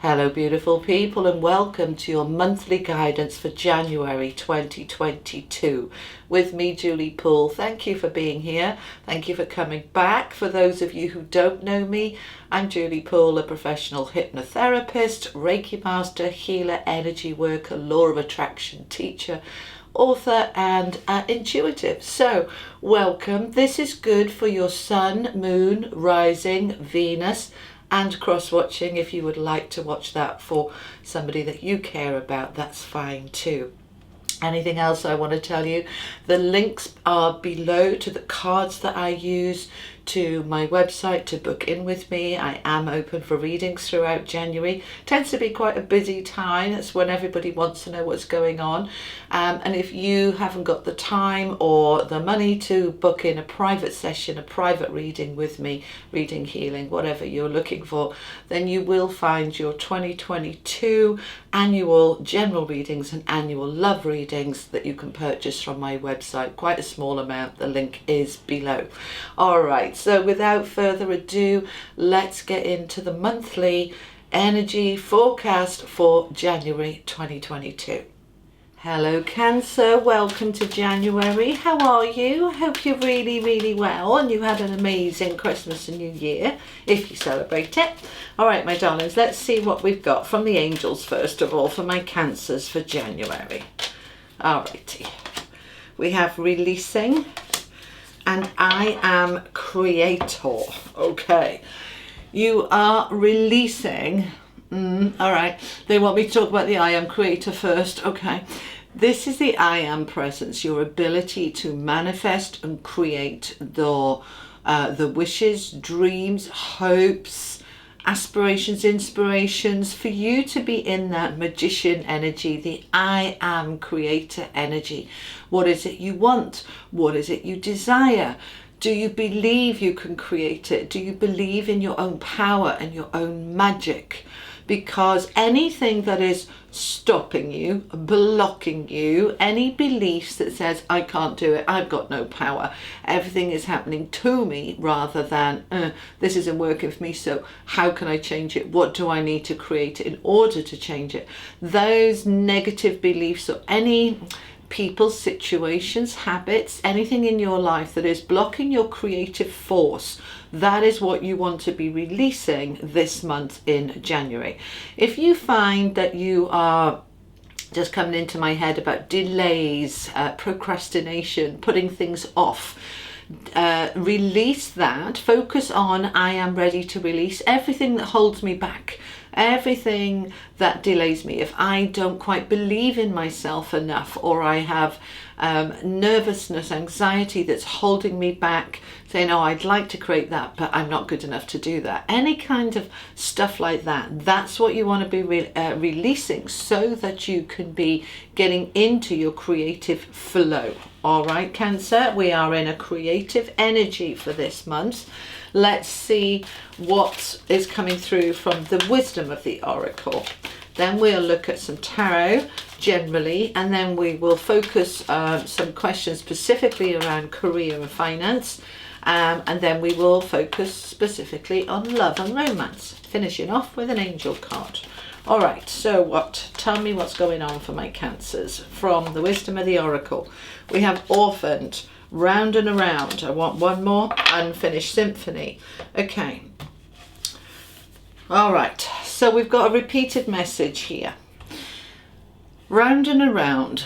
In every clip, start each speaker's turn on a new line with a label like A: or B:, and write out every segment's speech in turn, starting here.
A: Hello beautiful people, and welcome to your monthly guidance for January 2022 with me, Julie Poole. Thank you for being here. Thank you for coming back. For those of you who don't know me, I'm Julie Poole, a professional hypnotherapist, Reiki master, healer, energy worker, law of attraction teacher, author and intuitive. So welcome. This is good for your sun, moon, rising, Venus, and cross-watching. If you would like to watch that for somebody that you care about, that's fine too. Anything else I want to tell you, the links are below to the cards that I use, to my website to book in with me. I am open for readings throughout January. Tends to be quite a busy time. That's when everybody wants to know what's going on. And if you haven't got the time or the money to book in a private session, a private reading with me, reading, healing, whatever you're looking for, then you will find your 2022 annual general readings and annual love readings that you can purchase from my website. Quite a small amount. The link is below. All right. So without further ado, let's get into the monthly energy forecast for January 2022. Hello Cancer, welcome to January. How are you? I hope you're really well and you had an amazing Christmas and New Year, if you celebrate it. All right, my darlings, let's see what we've got from the angels first of all for my Cancers for January. All righty. We have releasing, and I am creator. Okay, you are releasing. All right, they want me to talk about the I am creator first. Okay, this is the I am presence, your ability to manifest and create the wishes, dreams, hopes, aspirations, inspirations, for you to be in that magician energy, the I am creator energy. What is it you want? What is it you desire? Do you believe you can create it? Do you believe in your own power and your own magic? Because anything that is stopping you, blocking you, any beliefs that says, I can't do it, I've got no power, everything is happening to me rather than, this isn't working for me, so how can I change it? What do I need to create in order to change it? Those negative beliefs or any people, situations, habits, anything in your life that is blocking your creative force, that is what you want to be releasing this month in January. If you find that you are just coming into my head about delays, procrastination, putting things off, release that. Focus on I am ready to release everything that holds me back, everything that delays me. If I don't quite believe in myself enough, or I have nervousness, anxiety that's holding me back, saying, oh, I'd like to create that, but I'm not good enough to do that. Any kind of stuff like that, that's what you want to be releasing, so that you can be getting into your creative flow. All right, Cancer, we are in a creative energy for this month. Let's see what is coming through from the wisdom of the oracle. Then we'll look at some tarot generally, and then we will focus some questions specifically around career and finance, and then we will focus specifically on love and romance, finishing off with an angel card. All right, so tell me what's going on for my Cancers from the wisdom of the oracle. We have orphaned, round and around. I want one more, unfinished symphony. Okay. All right, so we've got a repeated message here. Round and around.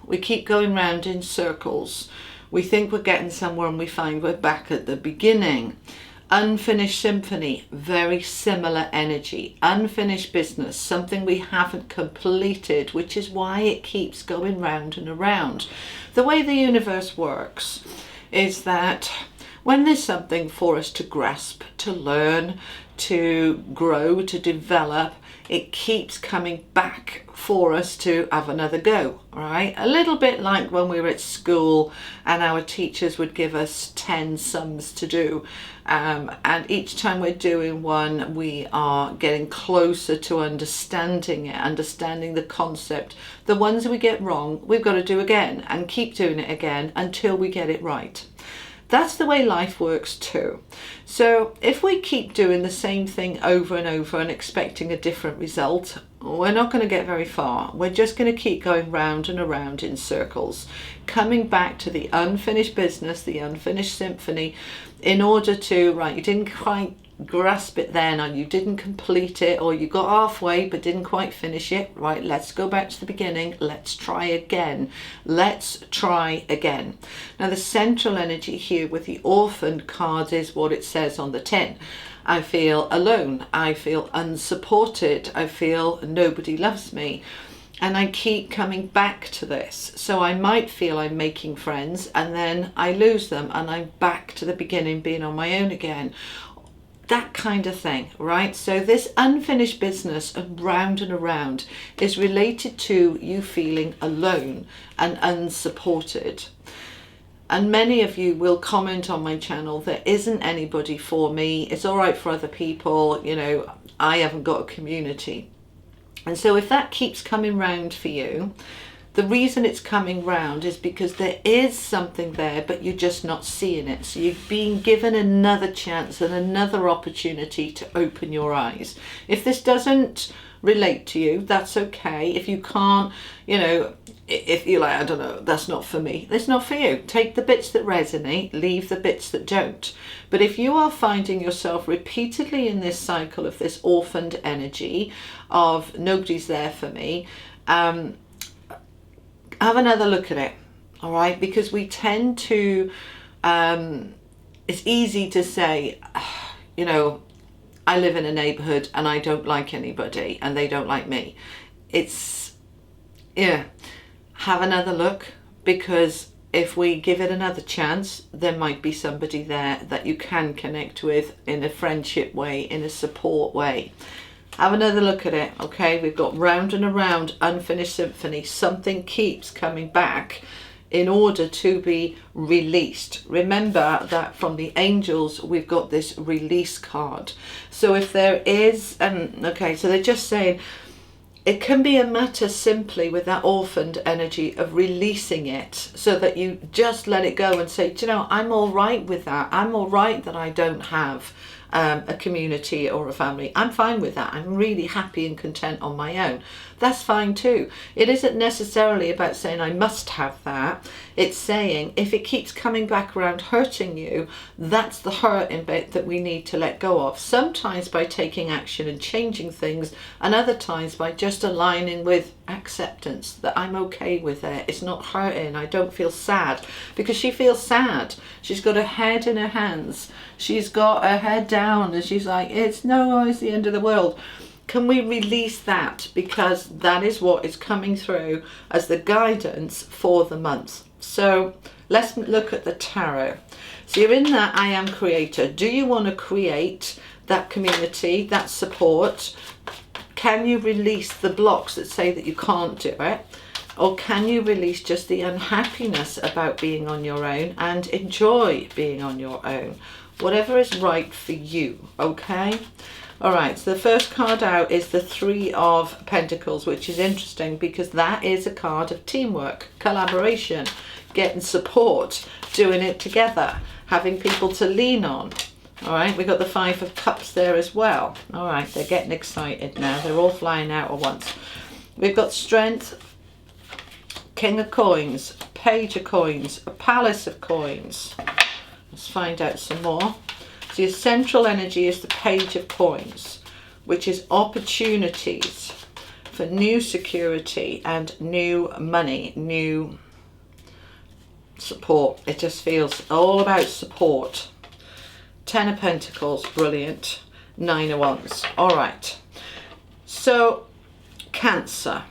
A: We keep going round in circles. We think we're getting somewhere and we find we're back at the beginning. Unfinished symphony, very similar energy. Unfinished business, something we haven't completed, which is why it keeps going round and around. The way the universe works is that when there's something for us to grasp, to learn, to grow, to develop, it keeps coming back for us to have another go, right? A little bit like when we were at school and our teachers would give us 10 sums to do. And each time we're doing one, we are getting closer to understanding it, understanding the concept. The ones we get wrong, we've got to do again and keep doing it again until we get it right. that's the way life works too. So if we keep doing the same thing over and over and expecting a different result, we're not going to get very far. We're just going to keep going round and around in circles, coming back to the unfinished business, the unfinished symphony, in order to, right, you didn't quite grasp it then, or you didn't complete it, or you got halfway but didn't quite finish it. Right, let's go back to the beginning. Let's try again. Let's try again. Now the central energy here with the orphan card is what it says on the tin. I feel alone. I feel unsupported. I feel nobody loves me. And I keep coming back to this. So I might feel I'm making friends and then I lose them and I'm back to the beginning, being on my own again. That kind of thing, right? So this unfinished business around and around is related to you feeling alone and unsupported. And many of you will comment on my channel, there isn't anybody for me. It's all right for other people. You know, I haven't got a community. And so if that keeps coming round for you, the reason it's coming round is because there is something there, but you're just not seeing it. So you've been given another chance and another opportunity to open your eyes. If this doesn't relate to you, that's okay. If you can't, you know, if you're like, I don't know, that's not for me, it's not for you. Take the bits that resonate, leave the bits that don't. But if you are finding yourself repeatedly in this cycle of this orphaned energy of nobody's there for me, have another look at it, all right? Because we tend to, it's easy to say, you know, I live in a neighborhood and I don't like anybody and they don't like me. It's, yeah, have another look, because if we give it another chance, there might be somebody there that you can connect with in a friendship way, in a support way. Have another look at it, okay? We've got round and around, unfinished symphony. Something keeps coming back in order to be released. Remember that from the angels, we've got this release card. So if there is, okay, so they're just saying, it can be a matter simply with that orphaned energy of releasing it so that you just let it go and say, do you know, I'm all right with that. I'm all right that I don't have a community or a family. I'm fine with that. I'm really happy and content on my own. That's fine too. It isn't necessarily about saying I must have that. It's saying if it keeps coming back around hurting you, that's the hurting bit that we need to let go of. Sometimes by taking action and changing things, and other times by just aligning with acceptance that I'm okay with it. It's not hurting. I don't feel sad, because she feels sad. She's got her head in her hands. She's got her head down and she's like, it's the end of the world. Can we release that? Because that is what is coming through as the guidance for the month. So let's look at the tarot. So you're in that I am creator. Do you want to create that community, that support? Can you release the blocks that say that you can't do it? Or can you release just the unhappiness about being on your own and enjoy being on your own? Whatever is right for you, okay? All right, so the first card out is the Three of Pentacles, which is interesting because that is a card of teamwork, collaboration, getting support, doing it together, having people to lean on. All right, we got the Five of Cups there as well. All right, they're getting excited now. They're all flying out at once. We've got Strength, King of Coins, Page of Coins, a Palace of Coins. Let's find out some more. So your central energy is the Page of Coins, which is opportunities for new security and new money, new support. It just feels all about support. Ten of Pentacles, brilliant. Nine of Wands. All right. So Cancer.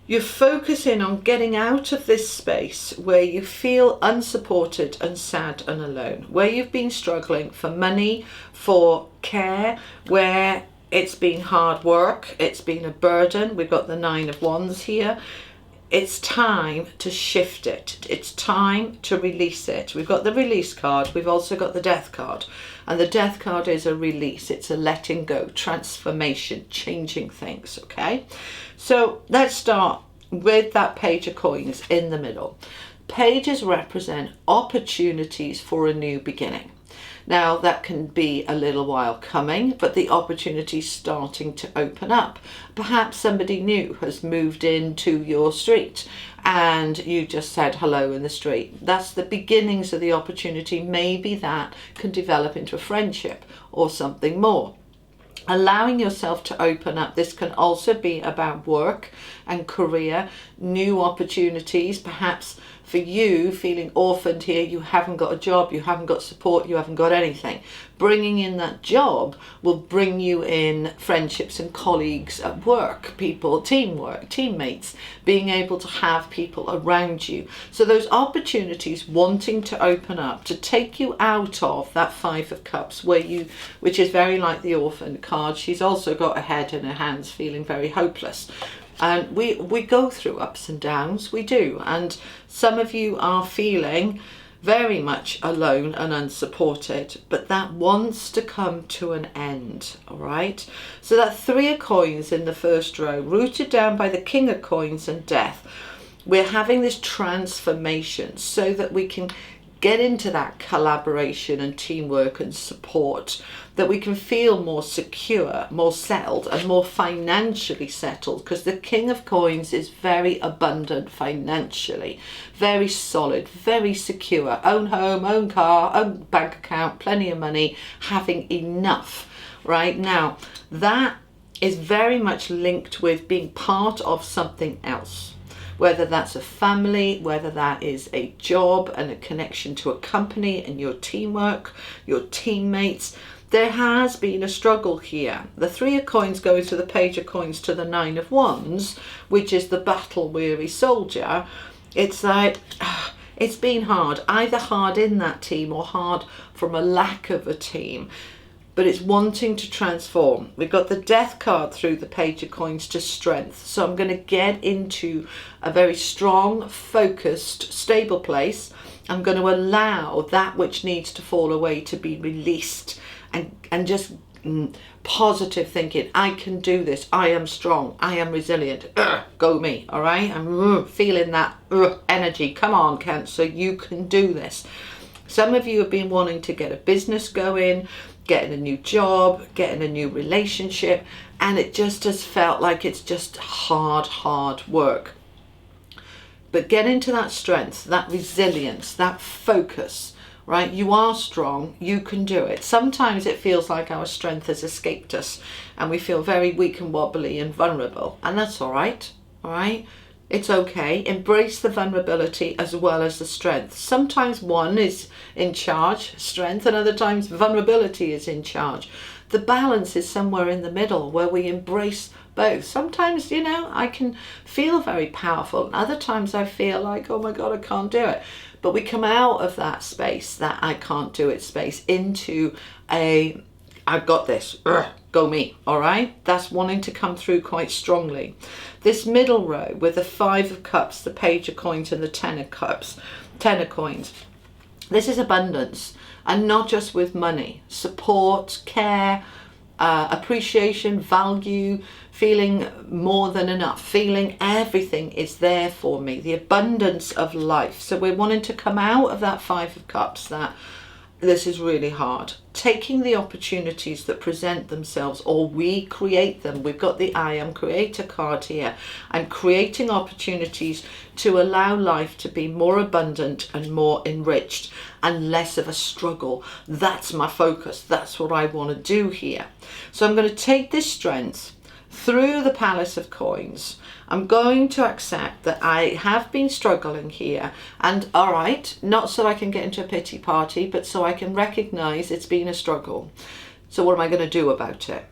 A: You're focusing on getting out of this space where you feel unsupported and sad and alone, where you've been struggling for money, for care, where it's been hard work, it's been a burden. We've got the Nine of Wands here. It's time to shift it. It's time to release it. We've got the release card. We've also got the Death card. And the Death card is a release. It's a letting go, transformation, changing things, okay? So let's start with that Page of Coins in the middle. Pages represent opportunities for a new beginning. Now, that can be a little while coming, but the opportunity's starting to open up. Perhaps somebody new has moved into your street and you just said hello in the street. That's the beginnings of the opportunity. Maybe that can develop into a friendship or something more. Allowing yourself to open up. This can also be about work and career, new opportunities. Perhaps for you, feeling orphaned here, you haven't got a job, you haven't got support, you haven't got anything. Bringing in that job will bring you in friendships and colleagues at work, people, teamwork, teammates, being able to have people around you. So those opportunities wanting to open up, to take you out of that Five of Cups, which is very like the orphan card. She's also got a head in her hands, feeling very hopeless. And we go through ups and downs, we do. And some of you are feeling very much alone and unsupported, but that wants to come to an end, all right? So that Three of Coins in the first row, rooted down by the King of Coins and Death, we're having this transformation so that we can get into that collaboration and teamwork and support, that we can feel more secure, more settled and more financially settled, because the King of Coins is very abundant financially, very solid, very secure, own home, own car, own bank account, plenty of money, having enough. Right now, that is very much linked with being part of something else. Whether that's a family, whether that is a job and a connection to a company and your teamwork, your teammates. There has been a struggle here. The Three of Coins goes to the Page of Coins to the Nine of Wands, which is the battle-weary soldier. It's like, it's been hard, either hard in that team or hard from a lack of a team. But it's wanting to transform. We've got the Death card through the Page of Coins to strength. So I'm going to get into a very strong, focused, stable place. I'm going to allow that which needs to fall away to be released, and just positive thinking. I can do this. I am strong. I am resilient. Go me. All right. I'm feeling that energy. Come on, Cancer. You can do this. Some of you have been wanting to get a business going, getting a new job, getting a new relationship, and it just has felt like it's just hard work. But get into that strength, that resilience, that focus, right? You are strong, you can do it. Sometimes it feels like our strength has escaped us and we feel very weak and wobbly and vulnerable, and that's all right, all right? It's okay. Embrace the vulnerability as well as the strength. Sometimes one is in charge, strength, and other times vulnerability is in charge. The balance is somewhere in the middle where we embrace both. Sometimes, I can feel very powerful, and other times I feel like, oh my God, I can't do it. But we come out of that space, that I can't do it space, into a I've got this, go me, all right? That's wanting to come through quite strongly. This middle row with the Five of Cups, the Page of Coins and the Ten of Cups, Ten of Coins. This is abundance, and not just with money. Support, care, appreciation, value, feeling more than enough, feeling everything is there for me, the abundance of life. So we're wanting to come out of that Five of Cups, that this is really hard. Taking the opportunities that present themselves, or we create them. We've got the I Am Creator card here. I'm creating opportunities to allow life to be more abundant and more enriched and less of a struggle. That's my focus. That's what I want to do here. So I'm going to take this strength through the Palace of Coins. I'm going to accept that I have been struggling here, and all right, not so I can get into a pity party, but so I can recognize it's been a struggle. So what am I going to do about it?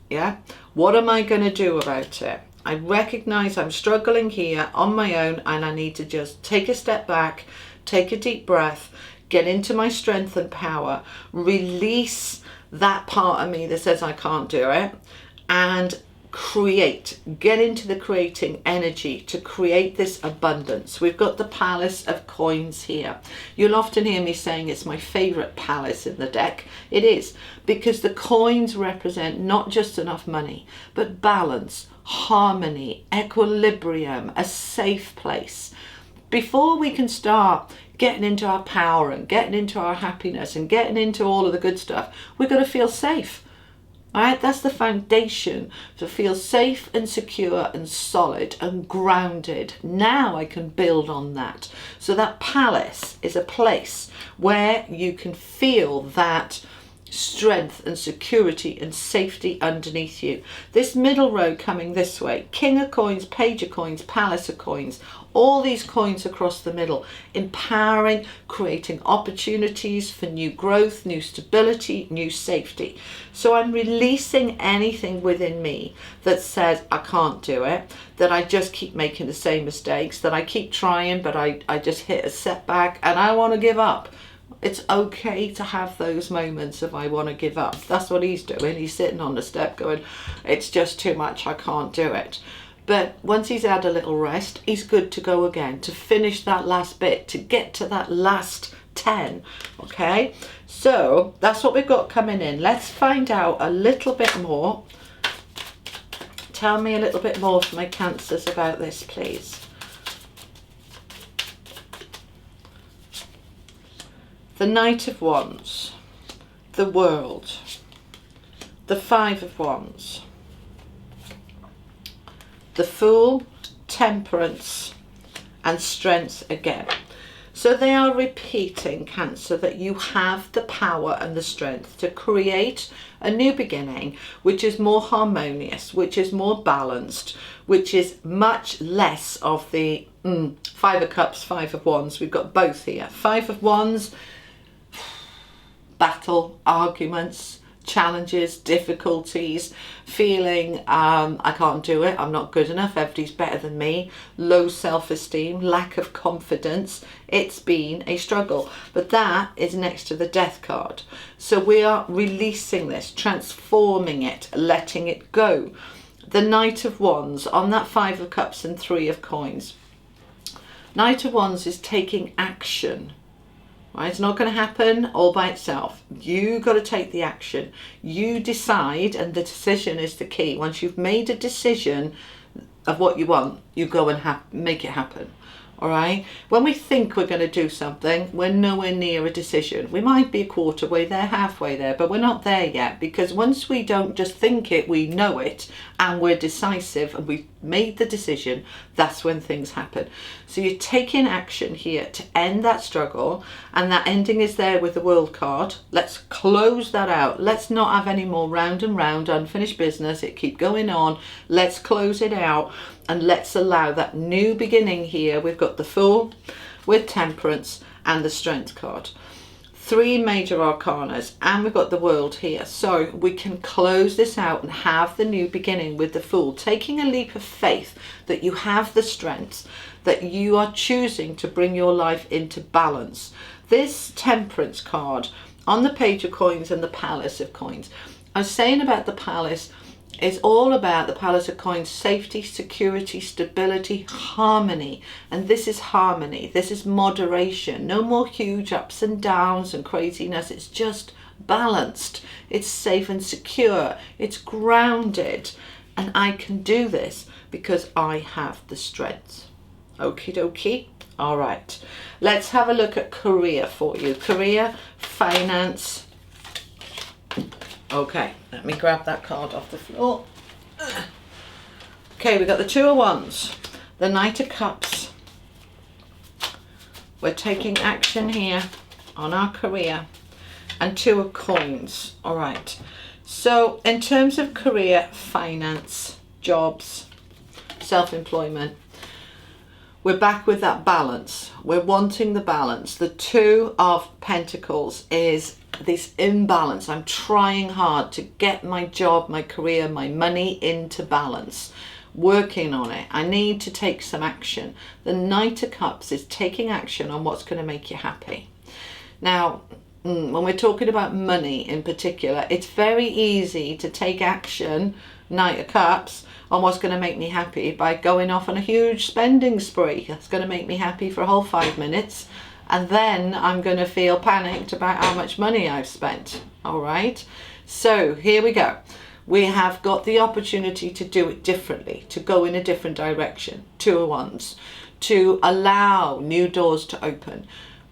A: Yeah, what am I going to do about it? I recognize I'm struggling here on my own, and I need to just take a step back, take a deep breath, get into my strength and power, release that part of me that says I can't do it, and get into the creating energy to create this abundance. We've got the Palace of Coins here. You'll often hear me saying it's my favorite palace in the deck. It is, because the coins represent not just enough money, but balance, harmony, equilibrium, a safe place, before we can start getting into our power and getting into our happiness and getting into all of the good stuff, we've got to feel safe. All right, that's the foundation, to feel safe and secure and solid and grounded. Now I can build on that. So that palace is a place where you can feel that strength and security and safety underneath you. This middle row coming this way, king of coins, page of coins, palace of coins, all these coins across the middle, empowering, creating opportunities for new growth, new stability, new safety. So I'm releasing anything within me that says I can't do it, that I just keep making the same mistakes, that I keep trying but I just hit a setback and I want to give up. It's okay to have those moments of I want to give up. That's what he's doing. He's sitting on the step going, it's just too much, I can't do it. But once he's had a little rest, he's good to go again, to finish that last bit, to get to that last 10. Okay, so that's what we've got coming in. Let's find out a little bit more. Tell me a little bit more for my Cancers about this, please. The Knight of Wands, the World, the Five of Wands, the Fool, Temperance, and Strength again. So they are repeating, Cancer, that you have the power and the strength to create a new beginning, which is more harmonious, which is more balanced, which is much less of the Five of Cups, Five of Wands. We've got both here. Five of Wands, battle, arguments, challenges, difficulties, feeling I can't do it, I'm not good enough, everybody's better than me, low self-esteem, lack of confidence. It's been a struggle, but that is next to the Death card. So we are releasing this, transforming it, letting it go. The Knight of Wands on that Five of Cups and Three of Coins. Knight of Wands is taking action. Right, it's not going to happen all by itself. You got to take the action. You decide, and the decision is the key. Once you've made a decision of what you want, you go and make it happen. All right. When we think we're going to do something, we're nowhere near a decision. We might be a quarter way there, halfway there, but we're not there yet, because once we don't just think it, we know it, and we're decisive and we've made the decision, that's when things happen. So you're taking action here to end that struggle, and that ending is there with the World card. Let's close that out. Let's not have any more round and round unfinished business. It keep going on. Let's close it out. And let's allow that new beginning here. We've got the Fool with Temperance and the Strength card. Three major arcanas, and we've got the World here. So we can close this out and have the new beginning with the Fool, taking a leap of faith that you have the strength, that you are choosing to bring your life into balance. This Temperance card on the Page of Coins and the Palace of Coins. I was saying about the Palace, it's all about the Palace of Coins, safety, security, stability, harmony. And this is harmony. This is moderation. No more huge ups and downs and craziness. It's just balanced. It's safe and secure. It's grounded. And I can do this because I have the strength. Okie dokie. All right. Let's have a look at career for you. Career, finance. Okay, let me grab that card off the floor. Okay, we've got the Two of Wands, the Knight of Cups. We're taking action here on our career, and Two of Coins. All right, so in terms of career, finance, jobs, self-employment, we're back with that balance. We're wanting the balance. The Two of Pentacles is this imbalance. I'm trying hard to get my job, my career, my money into balance. Working on it. I need to take some action. The Knight of Cups is taking action on what's going to make you happy. Now, when we're talking about money in particular, it's very easy to take action, Knight of Cups, on what's going to make me happy by going off on a huge spending spree. That's going to make me happy for a whole 5 minutes. And then I'm going to feel panicked about how much money I've spent. All right. So here we go. We have got the opportunity to do it differently, to go in a different direction. Two of Wands. to allow new doors to open.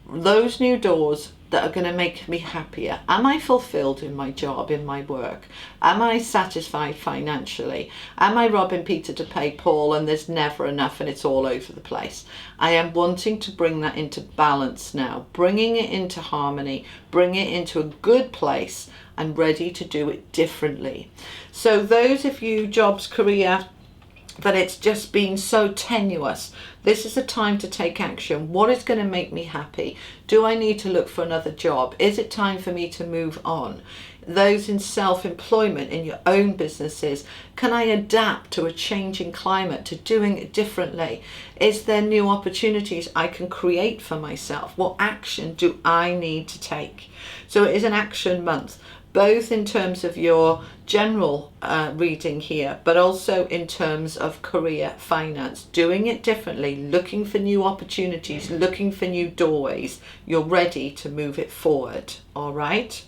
A: Those new doors that are going to make me happier. Am I fulfilled in my job, in my work? Am I satisfied financially? Am I robbing Peter to pay Paul and there's never enough and it's all over the place? I am wanting to bring that into balance now, bringing it into harmony, bring it into a good place. I'm ready to do it differently. So those of you, jobs, career, that it's just been so tenuous, this is a time to take action. What is going to make me happy? Do I need to look for another job? Is it time for me to move on? Those in self-employment, in your own businesses, can I adapt to a changing climate, to doing it differently? Is there new opportunities I can create for myself? What action do I need to take? So it is an action month, both in terms of your general reading here, but also in terms of career, finance, doing it differently, looking for new opportunities, looking for new doorways. You're ready to move it forward, all right?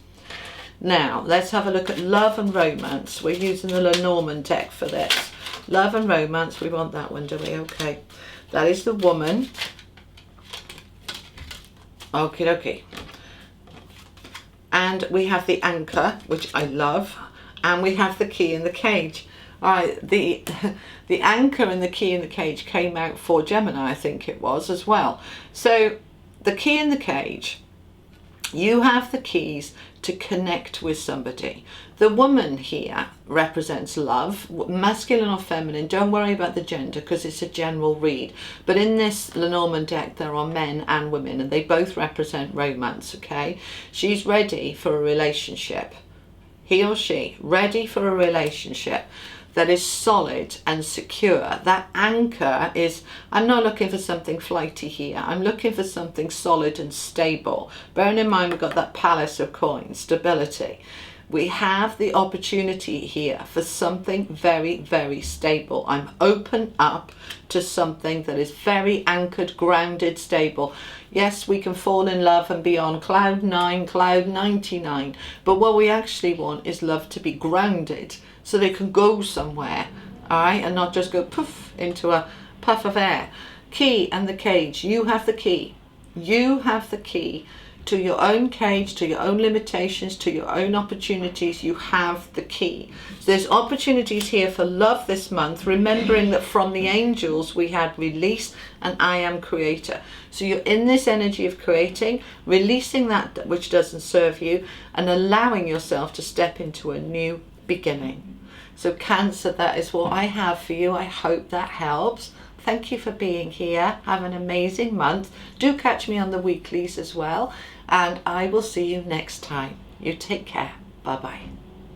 A: Now, let's have a look at love and romance. We're using the Lenormand deck for this. Love and romance, we want that one, do we? Okay. That is the woman. Okie dokie. And we have the anchor, which I love, and we have the key in the cage. All right, the anchor and the key in the cage came out for Gemini, I think it was, as well. So the key in the cage, you have the keys to connect with somebody. The woman here represents love, masculine or feminine. Don't worry about the gender because it's a general read. But in this Lenormand deck, there are men and women, and they both represent romance, okay? She's ready for a relationship. He or she, ready for a relationship that is solid and secure. That anchor is, I'm not looking for something flighty here. I'm looking for something solid and stable. Bearing in mind, we've got that palace of coins, stability. We have the opportunity here for something very, very stable. I'm open up to something that is very anchored, grounded, stable. Yes, we can fall in love and be on cloud 9, cloud 99. But what we actually want is love to be grounded so they can go somewhere, all right, and not just go poof into a puff of air. Key and the cage. You have the key. You have the key to your own cage, to your own limitations, to your own opportunities. You have the key. So there's opportunities here for love this month, remembering that from the angels we had release and I am creator. So you're in this energy of creating, releasing that which doesn't serve you, and allowing yourself to step into a new beginning. So Cancer, that is what I have for you. I hope that helps. Thank you for being here. Have an amazing month. Do catch me on the weeklies as well. And I will see you next time. You take care. Bye-bye.